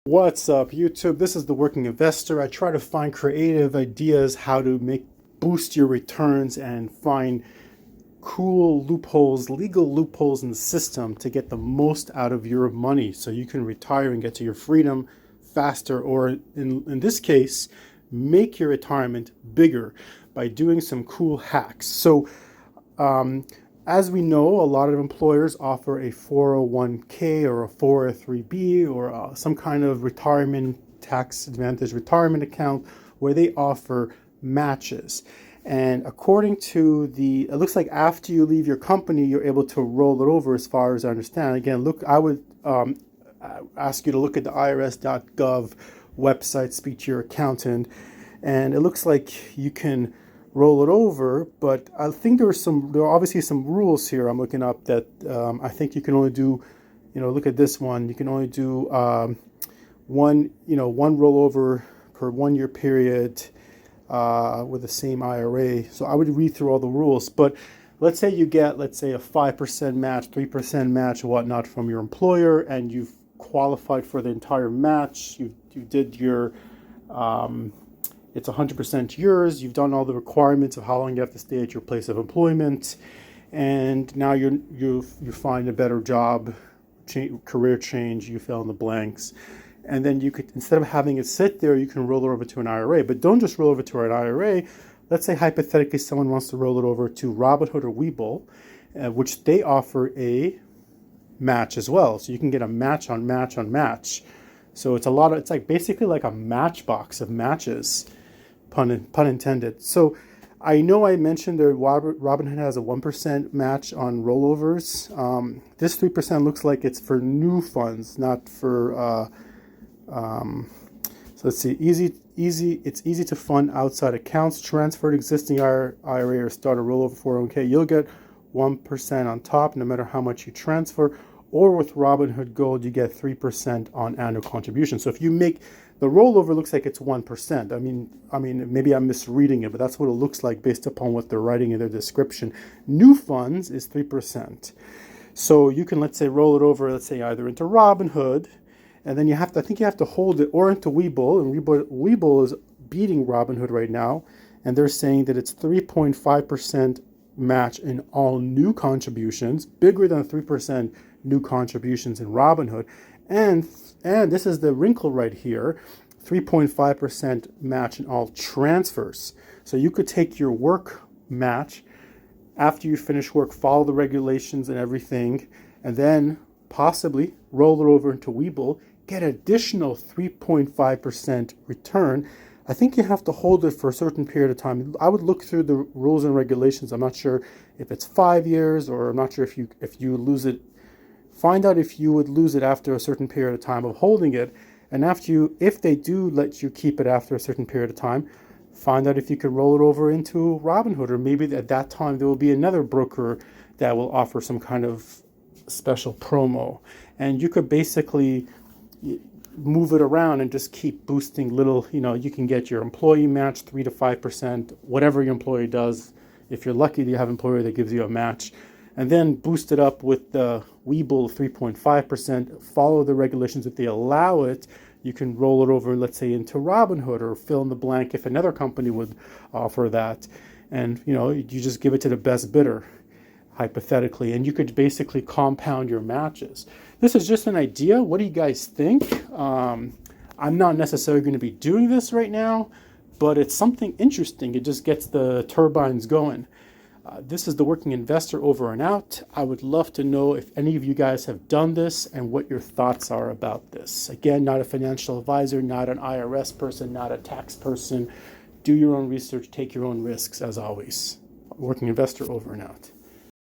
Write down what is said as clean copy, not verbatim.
What's up, YouTube? This is the Working Investor. I try to find creative ideas how to boost your returns and find cool loopholes, legal loopholes in the system to get the most out of your money so you can retire and get to your freedom faster, or in this case, make your retirement bigger by doing some cool hacks. So as we know, a lot of employers offer a 401k or a 403b or some kind of retirement tax advantage retirement account where they offer matches. And according to it looks like after you leave your company, you're able to roll it over as far as I understand. Again, look, I would ask you to look at the irs.gov website, speak to your accountant, and it looks like you can roll it over, but I think there are obviously some rules here I'm looking up that I think you can only do, look at this one, you can only do one rollover per 1 year period with the same IRA. So I would read through all the rules, but let's say you get, a 5% match, 3% match, whatnot from your employer, and you've qualified for the entire match. You did your it's 100% yours. You've done all the requirements of how long you have to stay at your place of employment, and now you find a better job, career change. You fill in the blanks, and then you could, instead of having it sit there, you can roll it over to an IRA. But don't just roll over to an IRA. Let's say hypothetically someone wants to roll it over to Robinhood or Webull, which they offer a match as well. So you can get a match on match on match. So it's like basically like a matchbox of matches. Pun intended. So I know I mentioned that Robinhood has a 1% match on rollovers. This 3% looks like it's for new funds, not for. So let's see. It's easy to fund outside accounts, transfer to existing IRA, or start a rollover 401k. You'll get 1% on top, no matter how much you transfer. Or with Robinhood Gold, you get 3% on annual contribution. So if you make the rollover, looks like it's 1%. I mean, maybe I'm misreading it, but that's what it looks like based upon what they're writing in their description. New funds is 3%. So you can, let's say, roll it over, let's say, either into Robinhood, and then I think you have to hold it, or into Webull, and Webull is beating Robinhood right now, and they're saying that it's 3.5% match in all new contributions, bigger than 3% new contributions in Robinhood. And this is the wrinkle right here, 3.5% match in all transfers. So you could take your work match after you finish work, follow the regulations and everything, and then possibly roll it over into Webull, get additional 3.5% return. I think you have to hold it for a certain period of time. I would look through the rules and regulations. I'm not sure if it's 5 years, or I'm not sure if you lose it. Find out if you would lose it after a certain period of time of holding it. And if they do let you keep it after a certain period of time, find out if you could roll it over into Robinhood, or maybe at that time there will be another broker that will offer some kind of special promo. And you could basically move it around and just keep boosting little, you can get your employee match 3 to 5%, whatever your employee does. If you're lucky, you have an employer that gives you a match. And then boost it up with the Webull 3.5%, follow the regulations. If they allow it, you can roll it over, let's say, into Robinhood, or fill in the blank if another company would offer that. And, you just give it to the best bidder, hypothetically, and you could basically compound your matches. This is just an idea. What do you guys think? I'm not necessarily going to be doing this right now, but it's something interesting. It just gets the turbines going. This is the Working Investor, over and out. I would love to know if any of you guys have done this and what your thoughts are about this. Again, not a financial advisor, not an IRS person, not a tax person. Do your own research, take your own risks, as always. Working Investor, over and out.